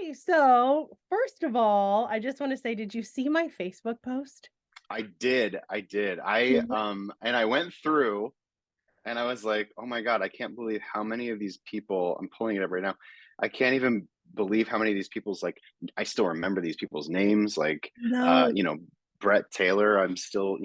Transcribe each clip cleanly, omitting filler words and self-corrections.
Okay, so first of all, I just want to say, did you see my Facebook post? I did. And I went through and I was like, oh my God, I can't believe how many of these people, I'm pulling it up right now. I can't even believe how many of these people's like I still remember these people's names, like No, Brett Taylor. I'm still,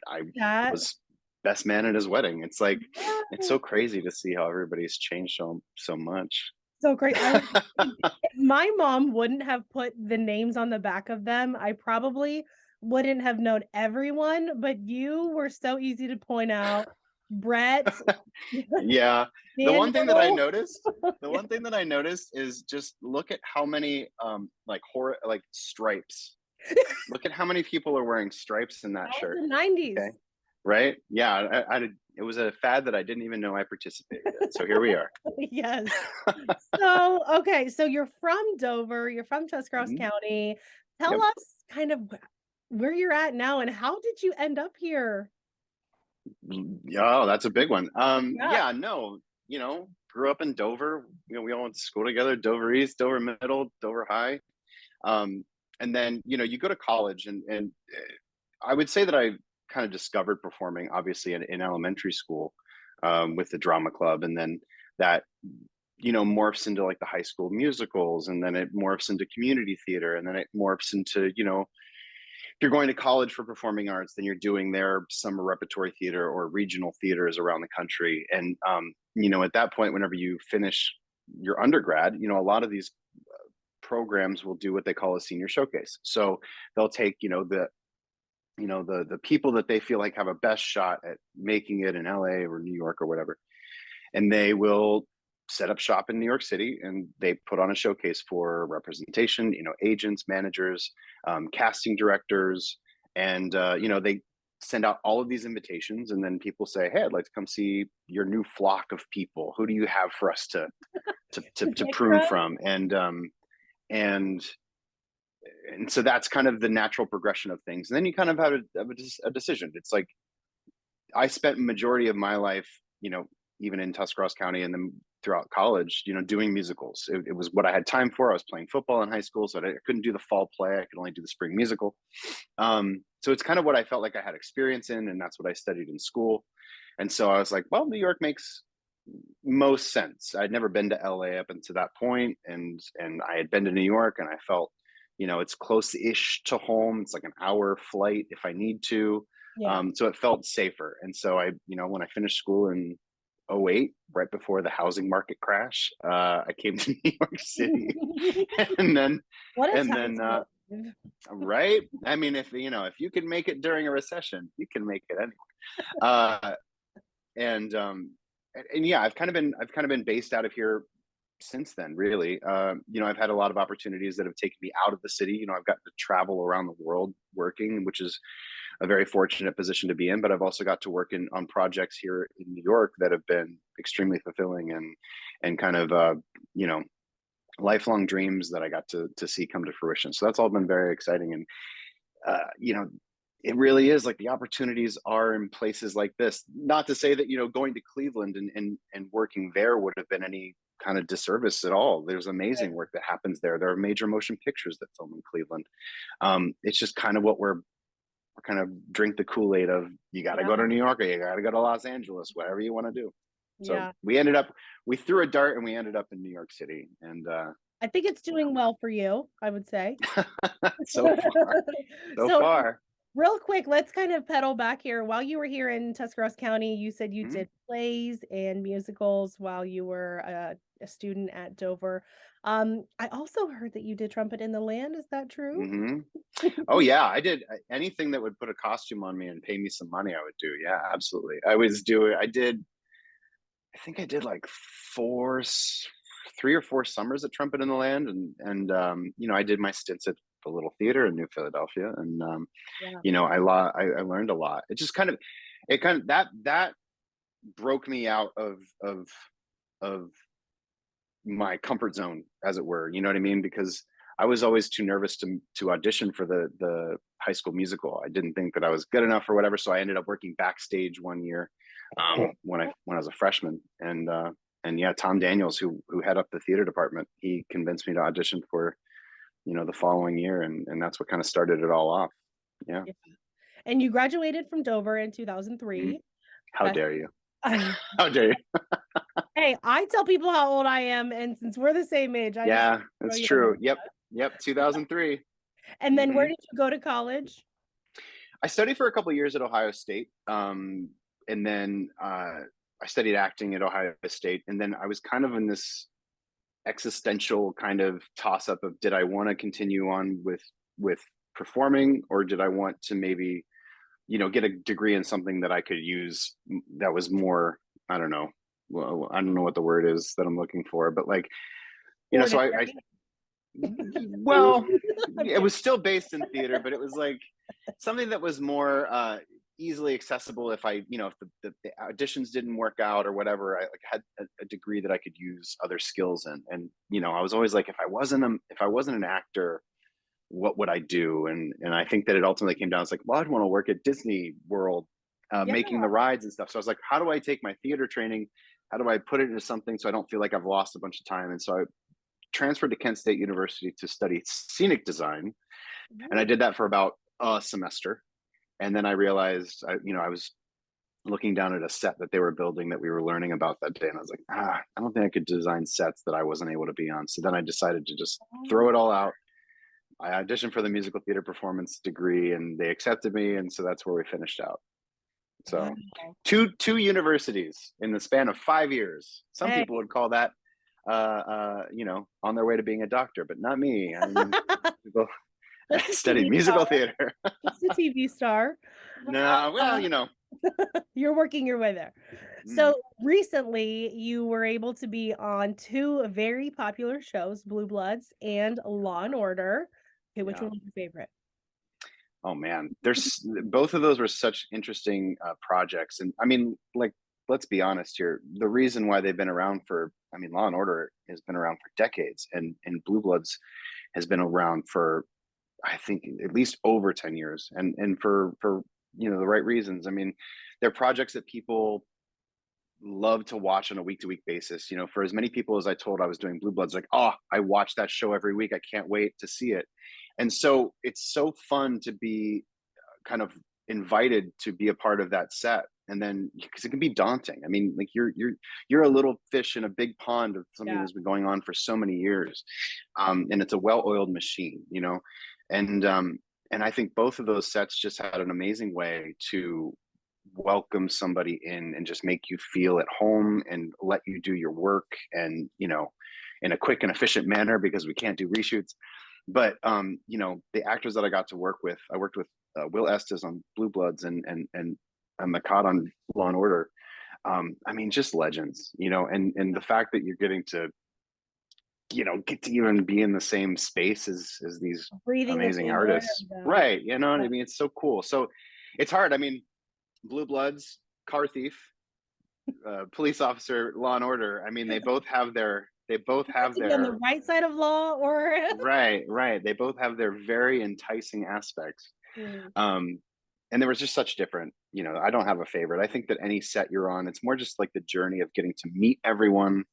I that was best man at his wedding. It's like it's yes, so crazy to see how everybody's changed so much. so great. If my mom wouldn't have put the names on the back of them, I probably wouldn't have known everyone, but you were so easy to point out. Brett, Yeah. The one thing that I Daniel. noticed, the one thing that I noticed is just look at how many like like stripes. Look at how many people are wearing stripes in that That was shirt. the 90s. Okay. Right? Yeah, it was a fad that I didn't even know I participated in. So here we are. Yes. So, okay, so you're from Dover, you're from Tuscarawas Mhm. County. Tell Yep. us kind of where you're at now and how did you end up here? Yeah, oh, that's a big one. Yeah. Yeah, no, grew up in Dover. We all went to school together, Dover East, Dover Middle, Dover High. Um, and then, you go to college and I would say that I kind of discovered performing obviously in elementary school with the drama club. And then that, morphs into like the high school musicals, and then it morphs into community theater. And then it morphs into, if you're going to college for performing arts, then you're doing their summer repertory theater or regional theaters around the country. And, at that point, whenever you finish your undergrad, a lot of these programs will do what they call a senior showcase. So they'll take, the people that they feel like have a best shot at making it in LA or New York or whatever, and they will set up shop in New York City and they put on a showcase for representation, agents, managers, casting directors, and they send out all of these invitations, and then people say, hey, I'd like to come see your new flock of people. Who do you have for us To to pick prune from? from? And so that's kind of the natural progression of things. And then you kind of have a decision. It's like I spent majority of my life, even in Tuscarawas County and then throughout college, doing musicals. It was what I had time for. I was playing football in high school, so I couldn't do the fall play. I could only do the spring musical. So it's kind of what I felt like I had experience in, and that's what I studied in school. And so I was like, well, New York makes most sense. I'd never been to LA up until that point, and I had been to New York, and I felt, it's close-ish to home. It's like an hour flight if I need to. Yeah. So it felt safer. And so when I finished school in '08, right before the housing market crash, I came to New York City, and then What a and time then to live. right. I mean, if you can make it during a recession, you can make it anyway. Uh, and yeah, I've kind of been based out of here since then, really. I've had a lot of opportunities that have taken me out of the city. I've gotten to travel around the world working, which is a very fortunate position to be in. But I've also got to work on projects here in New York that have been extremely fulfilling and kind of you know lifelong dreams that I got to see come to fruition. So that's all been very exciting. And uh, you know, it really is like the opportunities are in places like this. Not to say that going to Cleveland and working there would have been any kind of disservice at all. There's amazing work that happens there. There are major motion pictures that film in Cleveland. It's just kind of what we're kind of drink the Kool-Aid of. You got to Yeah, go to New York or you got to go to Los Angeles, whatever you want to do. So yeah. we threw a dart and we ended up in New York City. And I think it's you know, doing well for you, I would say. so far, so So, far. real quick, let's kind of pedal back here. While you were here in Tuscarawas County, you said you Mhm, did plays and musicals while you were a student at Dover. I also heard that you did Trumpet in the Land. Is that true? mhm. Oh yeah, I did anything that would put a costume on me and pay me some money. I would do. Yeah, absolutely. I did. I think I did like 3 or 4 summers at Trumpet in the Land, and I did my stints at the Little Theater in New Philadelphia, and Yeah. I learned a lot. It kind of that broke me out of my comfort zone, as it were. You know what I mean? Because I was always too nervous to audition for the High School Musical. I didn't think that I was good enough or whatever. So I ended up working backstage one year when I was a freshman, and and yeah, Tom Daniels, who head up the theater department, he convinced me to audition for, the following year, and that's what kind of started it all off. Yeah. Yeah. And you graduated from Dover in Mhm. 2003. How Best dare you? How dare you? Hey, I tell people how old I am, and since we're the same age, I just Yeah, throw that's you under true. the Yep. bus. Yep. 2003. And then Hmm. where did you go to college? I studied for a couple of years at Ohio State, and then I studied acting at Ohio State, and then I was kind of in this existential kind of toss up of, did I want to continue on with performing, or did I want to maybe, get a degree in something that I could use that was more, I don't know, well, I don't know what the word is that I'm looking for, but like, so I Ordinary. well, I'm it kidding. was still based in theater, but it was like something that was more easily accessible. If I, if the auditions didn't work out or whatever, I like had a degree that I could use other skills in. And I was always like, if I wasn't an actor, what would I do? And I think that it ultimately came down. It's like, well, I'd want to work at Disney World, Yeah. making the rides and stuff. So I was like, how do I take my theater training? How do I put it into something so I don't feel like I've lost a bunch of time? And so I transferred to Kent State University to study scenic design, and I Ooh, did that for about a semester. And then I realized, I was looking down at a set that they were building that we were learning about that day, and I was like, I don't think I could design sets that I wasn't able to be on. So then I decided to just throw it all out. I auditioned for the musical theater performance degree, and they accepted me, and so that's where we finished out. So wow. two universities in the span of 5 years. Some Hey. people would call that on their way to being a doctor, but not me. I mean, people Just a studied TV star. musical theater. Just a TV star. No, well, Uh, you're working your way there. mm, So recently, you were able to be on two very popular shows, Blue Bloods and Law and Order. Okay, which yeah. one was your favorite? Oh man, there's both of those were such interesting projects, and I mean, like, let's be honest here. The reason why they've been around for, I mean, Law and Order has been around for decades, and Blue Bloods has been around for, I think, at least over 10 years, and for the right reasons. I mean, they're projects that people love to watch on a week to week basis. For as many people as I told I was doing Blue Bloods, like, oh, I watch that show every week. I can't wait to see it. And so it's so fun to be kind of invited to be a part of that set. And then, because it can be daunting. I mean, like, you're a little fish in a big pond of something Yeah. that's been going on for so many years, and it's a well-oiled machine, and and I think both of those sets just had an amazing way to welcome somebody in and just make you feel at home and let you do your work, and in a quick and efficient manner, because we can't do reshoots. But the actors that I got to work with, I worked with Will Estes on Blue Bloods, and Makad on Law and Order. I mean, just legends, and the fact that you're getting to get to even be in the same space as these Breathing the amazing same air artists, as them. right? You know what I mean? It's so cool. So it's hard. I mean, Blue Bloods, car thief, police officer, Law and Order. I mean, they both You have have to be on the their right side of law or right. They both have their very enticing aspects. Mm, Um, and there was just such different, I don't have a favorite. I think that any set you're on, it's more just like the journey of getting to meet everyone.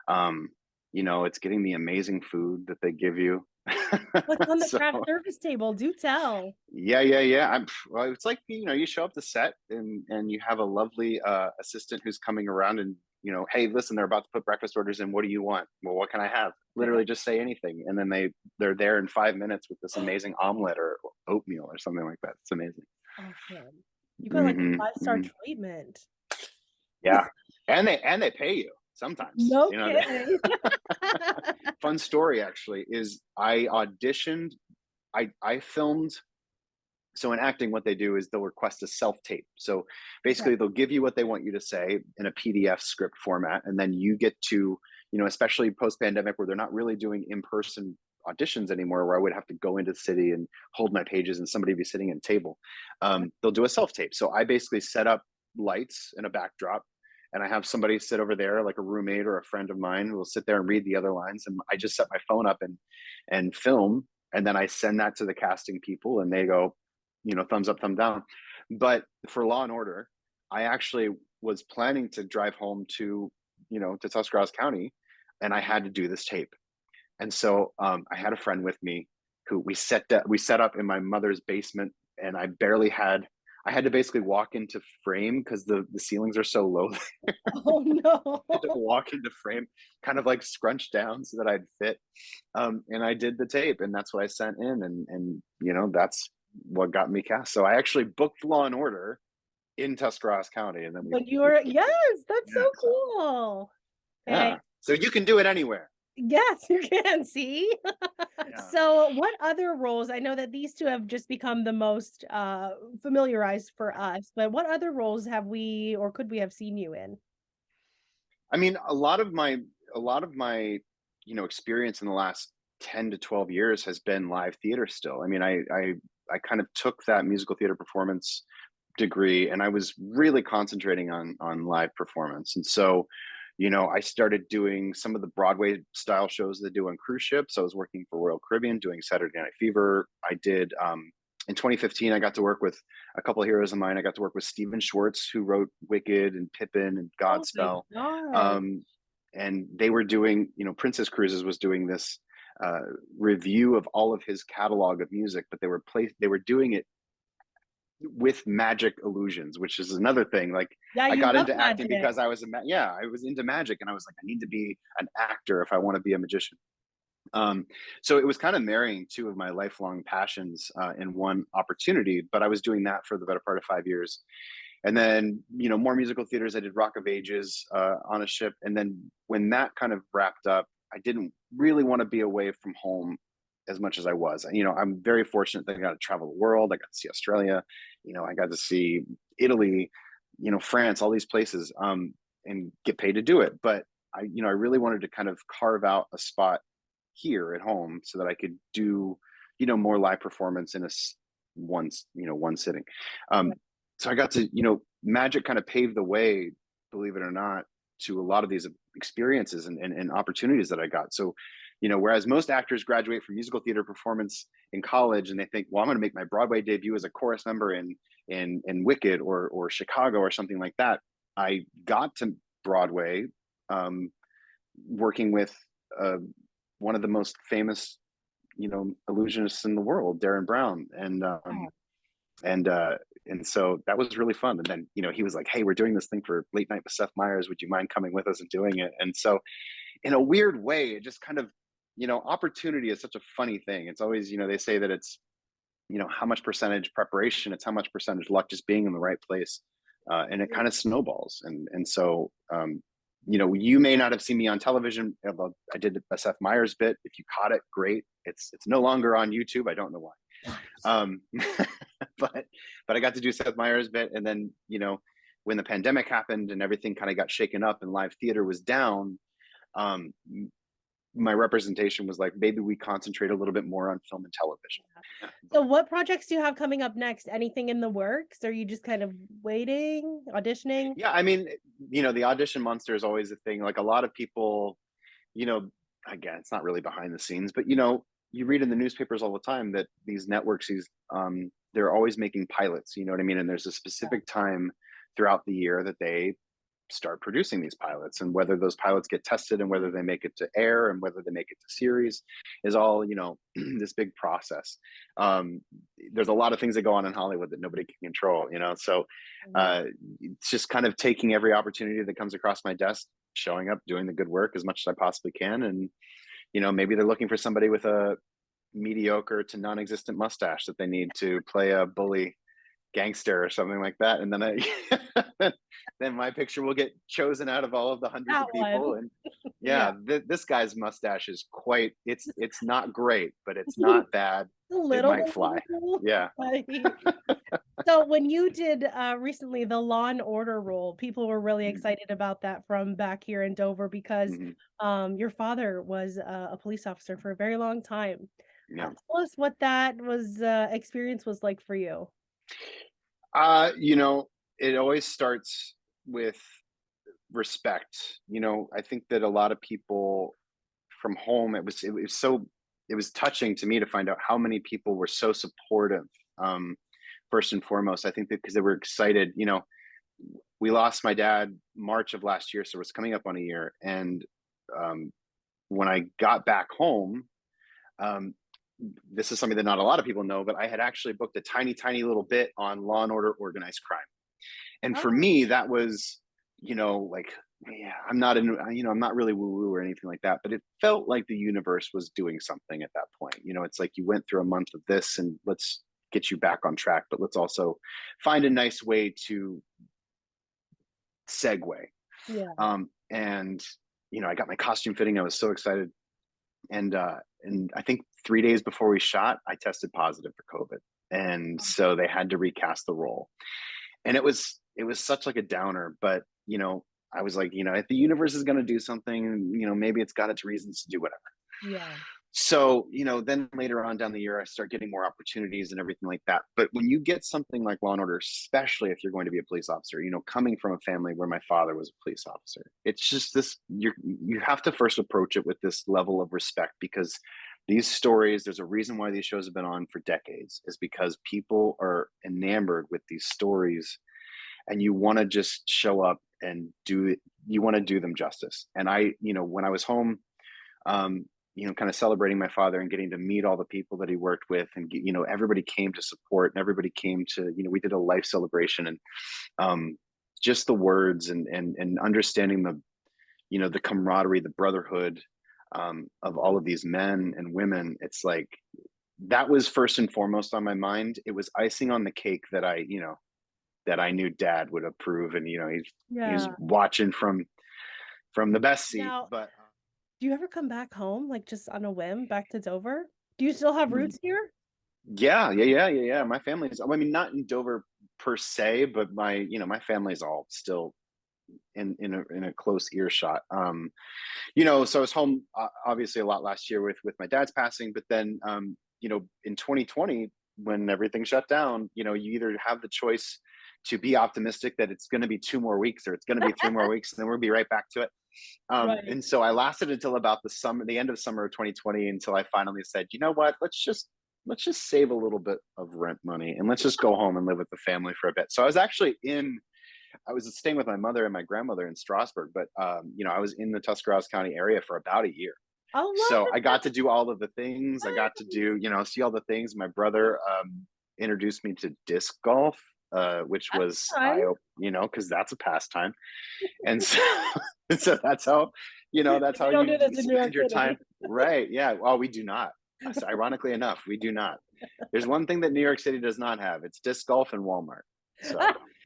Um, it's getting the amazing food that they give you. what's on the So craft service table? Do tell. yeah. Well, it's like, you show up to set, and you have a lovely assistant who's coming around, and hey, listen, they're about to put breakfast orders in. What do you want? Well, what can I have? Literally just say anything, and then they're there in 5 minutes with this amazing omelet or oatmeal or something like that. It's amazing. Awesome. You got like a Hmm. five-star Hmm. treatment. Yeah, and they pay you sometimes. No kidding. Fun story actually is I auditioned. I filmed. So in acting, what they do is they'll request a self tape. So Okay. basically, they'll give you what they want you to say in a PDF script format, and then you get to, especially post pandemic, where they're not really doing in person auditions anymore, where I would have to go into the city and hold my pages, and somebody be sitting at a table. They'll do a self tape. So I basically set up lights and a backdrop, and I have somebody sit over there, like a roommate or a friend of mine, who will sit there and read the other lines, and I just set my phone up and film, and then I send that to the casting people, and they go, thumbs up, thumb down. But for Law and Order, I actually was planning to drive home to to Tuscarawas County, and I had to do this tape. And so I had a friend with me who we set up in my mother's basement, and I had to basically walk into frame because the ceilings are so low. Oh no. I had to walk into frame, kind of like scrunched down so that I'd fit. And I did the tape, and that's what I sent in, and that's what got me cast. So I actually booked Law and Order in Tuscarawas County, and then When you we were, yes, that's yeah, so so cool. yeah. Hey, So you can do it anywhere. yes, you can see. Yeah. So what other roles, I know that these two have just become the most familiarized for us, but what other roles have we or could we have seen you in? I mean, a lot of my, experience in the last 10 to 12 years has been live theater still. I mean, I kind of took that musical theater performance degree, and I was really concentrating on live performance. And so, I started doing some of the Broadway style shows they do on cruise ships. I was working for Royal Caribbean doing Saturday Night Fever. I did in 2015, I got to work with a couple of heroes of mine. I got to work with Stephen Schwartz, who wrote Wicked and Pippin and Oh my Godspell. God. Um, and they were doing, Princess Cruises was doing this review of all of his catalog of music, but they were doing it with magic illusions, which is another thing. Like, Yeah, I you got love into acting magic. because I was into magic, and I was like, I need to be an actor if I want to be a magician. So it was kind of marrying two of my lifelong passions in one opportunity. But I was doing that for the better part of 5 years, and then more musical theaters. I did Rock of Ages on a ship, and then when that kind of wrapped up, I didn't really want to be away from home as much as I was. I'm very fortunate that I got to travel the world. I got to see Australia. I got to see Italy, France, all these places, and get paid to do it. But I really wanted to kind of carve out a spot here at home so that I could do, more live performance in one sitting. Um, so I got to, magic kind of paved the way, believe it or not, to a lot of these experiences and opportunities that I got. So, whereas most actors graduate from musical theater performance in college and they think, well, I'm going to make my Broadway debut as a chorus member in Wicked or Chicago or something like that. I got to Broadway working with uh, one of the most famous, illusionists in the world, Darren Brown, and and so that was really fun. And then he was like, "Hey, we're doing this thing for Late Night with Seth Meyers. Would you mind coming with us and doing it?" And so, in a weird way, it just kind of, opportunity is such a funny thing. It's always, they say that it's, how much percentage preparation, it's how much percentage luck, just being in the right place, and it kind of snowballs. And so, you may not have seen me on television. I did a Seth Meyers bit. If you caught it, great. It's no longer on YouTube. I don't know why. Um, but I got to do Seth Meyers bit, and then when the pandemic happened and everything kind of got shaken up and live theater was down, um, my representation was like, maybe we concentrate a little bit more on film and television. So what projects do you have coming up next? Anything in the works? Are you just kind of waiting, auditioning? Yeah, I mean, the audition monster is always a thing. Like, a lot of people, you know, again, it's not really behind the scenes, but you read in the newspapers all the time that these networks, they're always making pilots. You know what I mean? And there's a specific time throughout the year that they start producing these pilots, and whether those pilots get tested and whether they make it to air and whether they make it to series is all this big process. There's a lot of things that go on in Hollywood that nobody can control, so Yeah. it's just kind of taking every opportunity that comes across my desk, showing up, doing the good work as much as I possibly can. And maybe they're looking for somebody with a mediocre to non-existent mustache that they need to play a bully gangster or something like that, and then then my picture will get chosen out of all of the hundreds That of one. people. And Yeah. yeah, this guy's mustache is quite, it's not great, but it's not bad. A It little might fly. bit. Yeah. So when you did recently the Law and Order role, people were really Mhm. excited about that from back here in Dover because Mhm. your father was a police officer for a very long time. Yeah. Tell us what that was experience was like for you. uh you know it always starts with respect. I think that a lot of people from home, it was touching to me to find out how many people were so supportive. First and foremost, I think that because they were excited. we lost my dad March of last year, so it's coming up on a year. And um, when I got back home, um, this is something that not a lot of people know, but I had actually booked a tiny, tiny little bit on Law and Order Organized Crime. And for Oh, me, that was, like, yeah, I'm not in, I'm not really woo woo or anything like that, but it felt like the universe was doing something at that point. It's like you went through a month of this and let's get you back on track, but let's also find a nice way to segue. yeah. And, I got my costume fitting. I was so excited. And I think 3 days before we shot, I tested positive for COVID. And so they had to recast the role. And it was such like a downer, but I was like, if the universe is going to do something, maybe it's got its reasons to do whatever. Yeah. So, then later on down the year, I start getting more opportunities and everything like that. But when you get something like Law and Order, especially if you're going to be a police officer, coming from a family where my father was a police officer, it's just this, you have to first approach it with this level of respect, because these stories, there's a reason why these shows have been on for decades, is because people are enamored with these stories, and you want to just show up and you want to do them justice. And when I was home, kind of celebrating my father and getting to meet all the people that he worked with, and everybody came to support, and everybody came to, we did a life celebration. And just the words and understanding the camaraderie, the brotherhood, of all of these men and women. It's like that was first and foremost on my mind. It was icing on the cake that I knew Dad would approve, and he's Yeah. watching from the best seat. Now, But do you ever come back home, like, just on a whim back to Dover? Do you still have roots here? yeah, yeah, yeah, yeah, yeah. My family's, I mean, not in Dover per se, but my family's all still in a close earshot. So I was home, obviously, a lot last year with my dad's passing, but then in 2020, when everything shut down, you either have the choice to be optimistic that it's going to be 2 more weeks, or it's going to be 3 more weeks, and then we'll be right back to it. Right. And so I lasted until about the end of summer of 2020, until I finally said, you know what, let's just save a little bit of rent money, and let's just go home and live with the family for a bit. So I was staying with my mother and my grandmother in Strasbourg, but I was in the Tuscarawas County area for about a year. Oh, So I love got to do all of the things. I got to it. do, see all the things. My brother introduced me to disc golf, which That's was fun. because that's a pastime. And so, so that's how We don't you do this in New York spend your time. City. Right. Yeah. Well, we do not. Ironically enough, we do not. There's one thing that New York City does not have. It's disc golf and Walmart. So,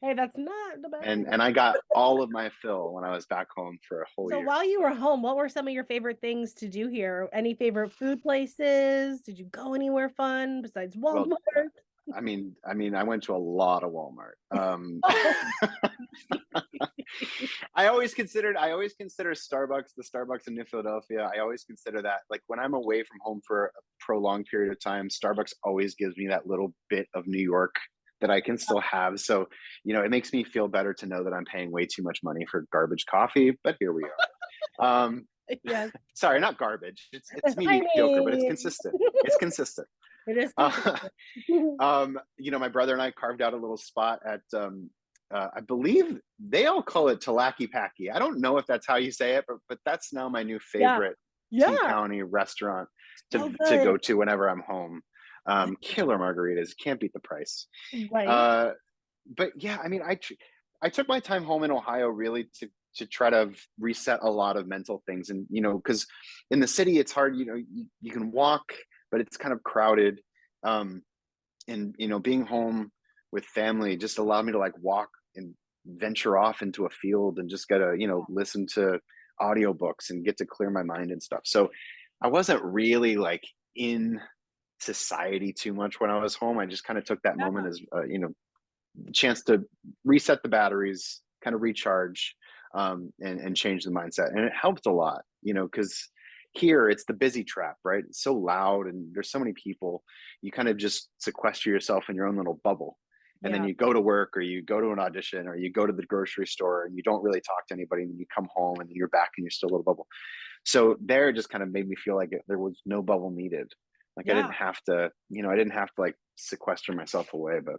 Hey, that's not the and bad. and I got all of my fill when I was back home for a whole So year. while you were home, what were some of your favorite things to do here? Any favorite food places? Did you go anywhere fun besides Well, Walmart? I went to a lot of Walmart. Oh, I always consider Starbucks, the Starbucks in New Philadelphia. I always consider that, like, when I'm away from home for a prolonged period of time, Starbucks always gives me that little bit of New York that I can still have. So, it makes me feel better to know that I'm paying way too much money for garbage coffee, but here we are. yes. Sorry, not garbage. It's I mediocre, but it's mean, consistent. It's consistent. it is Uh, consistent. my brother and I carved out a little spot at, I believe they all call it Talaki Paki. I don't know if that's how you say it, but that's now my new Yeah. favorite T Yeah. County restaurant So to good. go to whenever I'm home. Killer margaritas, can't beat the price. Right. Uh, but yeah, I mean, I took my time home in Ohio really to try to reset a lot of mental things, and because in the city it's hard. You can walk, but it's kind of crowded. Um, and being home with family just allowed me to, like, walk and venture off into a field and just gotta listen to audiobooks and get to clear my mind and stuff. So I wasn't really, like, in society too much when I was home. I just kind of took that moment Yeah. as chance to reset the batteries, kind of recharge, and change the mindset. And it helped a lot, because here it's the busy trap, right? It's so loud and there's so many people. You kind of just sequester yourself in your own little bubble. And then Yeah. you go to work, or you go to an audition, or you go to the grocery store, and you don't really talk to anybody. And then you come home and you're back and you're still a little bubble. So there, it just kind of made me feel like there was no bubble needed. Like Yeah. I didn't have to like sequester myself away, but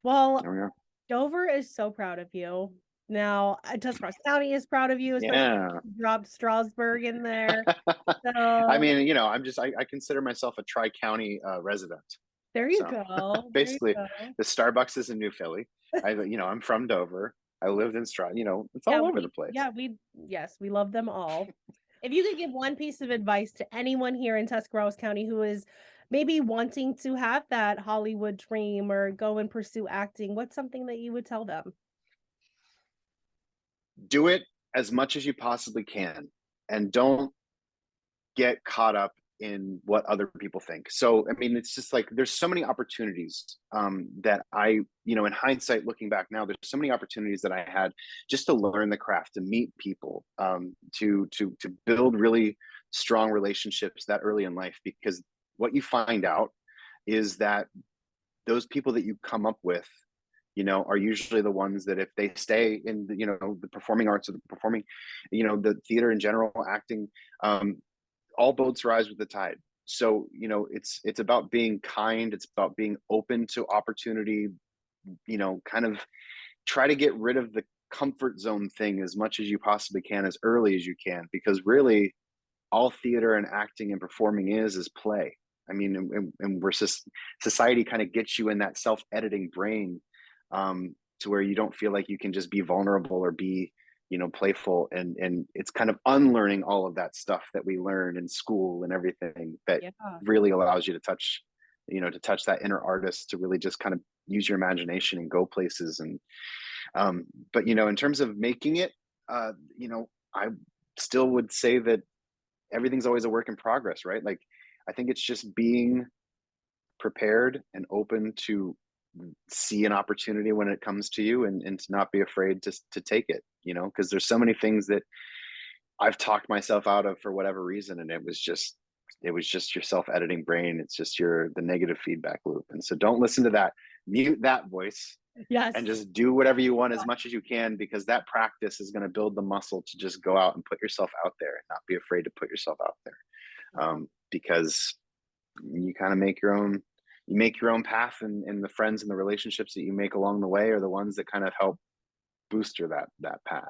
Well, there we are. Dover is so proud of you. Now, Tuscarawas County is proud of you, especially Yeah. you dropped Strasburg in there. I So mean, I consider myself a tri-county resident. there you So go. There you basically, go. the Starbucks is in New Philly. I'm from Dover. I lived in it's Yeah, all over the place. yes, we love them all. If you could give one piece of advice to anyone here in Tuscarawas County who is maybe wanting to have that Hollywood dream or go and pursue acting, what's something that you would tell them? Do it as much as you possibly can, and don't get caught up in what other people think. So, I mean, it's just like there's so many opportunities that in hindsight, looking back now, there's so many opportunities that I had just to learn the craft, to meet people, to build really strong relationships that early in life. Because what you find out is that those people that you come up with, are usually the ones that if they stay in the performing arts or the performing, the theater in general, acting, all boats rise with the tide. So, it's about being kind. It's about being open to opportunity, kind of try to get rid of the comfort zone thing as much as you possibly can, as early as you can, because really all theater and acting and performing is play. I mean, and we're just, society kind of gets you in that self-editing brain, to where you don't feel like you can just be vulnerable or be, playful, and it's kind of unlearning all of that stuff that we learn in school and everything that Yeah. really allows you to touch that inner artist, to really just kind of use your imagination and go places. And but in terms of making it, I still would say that everything's always a work in progress, right? Like, I think it's just being prepared and open to see an opportunity when it comes to you, and to not be afraid to take it, because there's so many things that I've talked myself out of for whatever reason, and it was just your self-editing brain. It's just the negative feedback loop. And so don't listen to that. Mute that voice and Yes. just do whatever you want as much as you can, because that practice is going to build the muscle to just go out and put yourself out there and not be afraid to put yourself out there. Because you kind of make your own path, and the friends and the relationships that you make along the way are the ones that kind of help booster that path.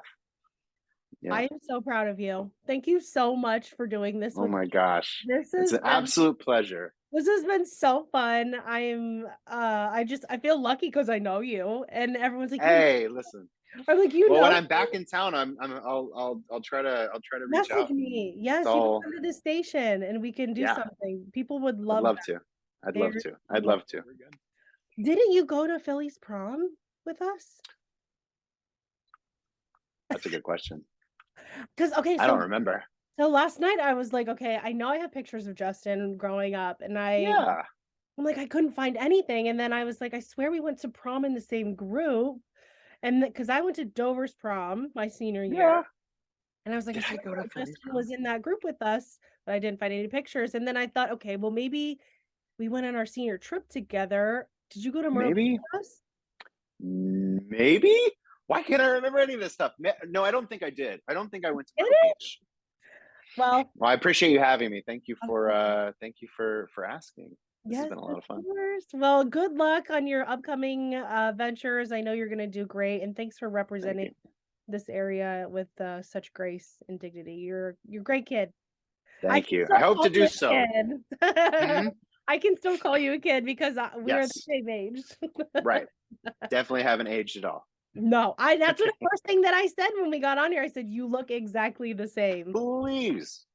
Yeah. I am so proud of you. Thank you so much for doing this Oh with my me. gosh. This It's has an been absolute pleasure. this has been so fun. I feel lucky because I know you and everyone's like, "You," Hey, listen. I'm like, "You Well, when know I'm back me?" in town, I'll try to reach Message out, and me. it's Yes, you can all. come to the station and we can do Yeah, something. People would I'd love love that. to. I'd love They're to. I'd love. love to. Didn't you go to Philly's prom with us? That's a good question. Because okay, I don't remember. so last night I was like, okay, I know I have pictures of Justin growing up, and Yeah, I'm like, I couldn't find anything. And then I was like, I swear we went to prom in the same group. And because I went to Dover's prom my senior yeah. year, and I was like, I Did I go swear to Philly's Justin prom? was in that group with us, but I didn't find any pictures. And then I thought, okay, well, maybe we went on our senior trip together. Did you go to Myrtle Beach Maybe. with us? Maybe. Why can't I remember any of this stuff? No, I don't think I did. I don't think I went to Did Myrtle it? Beach. Well, Well, I appreciate you having me. Thank you of for course. asking. This has Yes, been a lot of of fun. course. Well, good luck on your upcoming ventures. I know you're going to do great, and thanks for Thank representing you. this area with such grace and dignity. You're a great kid. I Thank can you. I still hope call to you do a so. kid. Hmm. I can still call you a kid because we are the Yes. same age. Right. Definitely haven't aged at all. No, I that's what the first thing that I said when we got on here. I said, "You look exactly the same." Please.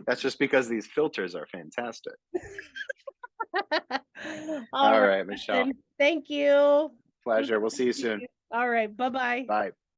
That's just because these filters are fantastic. All All right, right, Michelle. Justin. Thank you. It was Pleasure. We'll good see you to see soon. you. All right, bye-bye. Bye.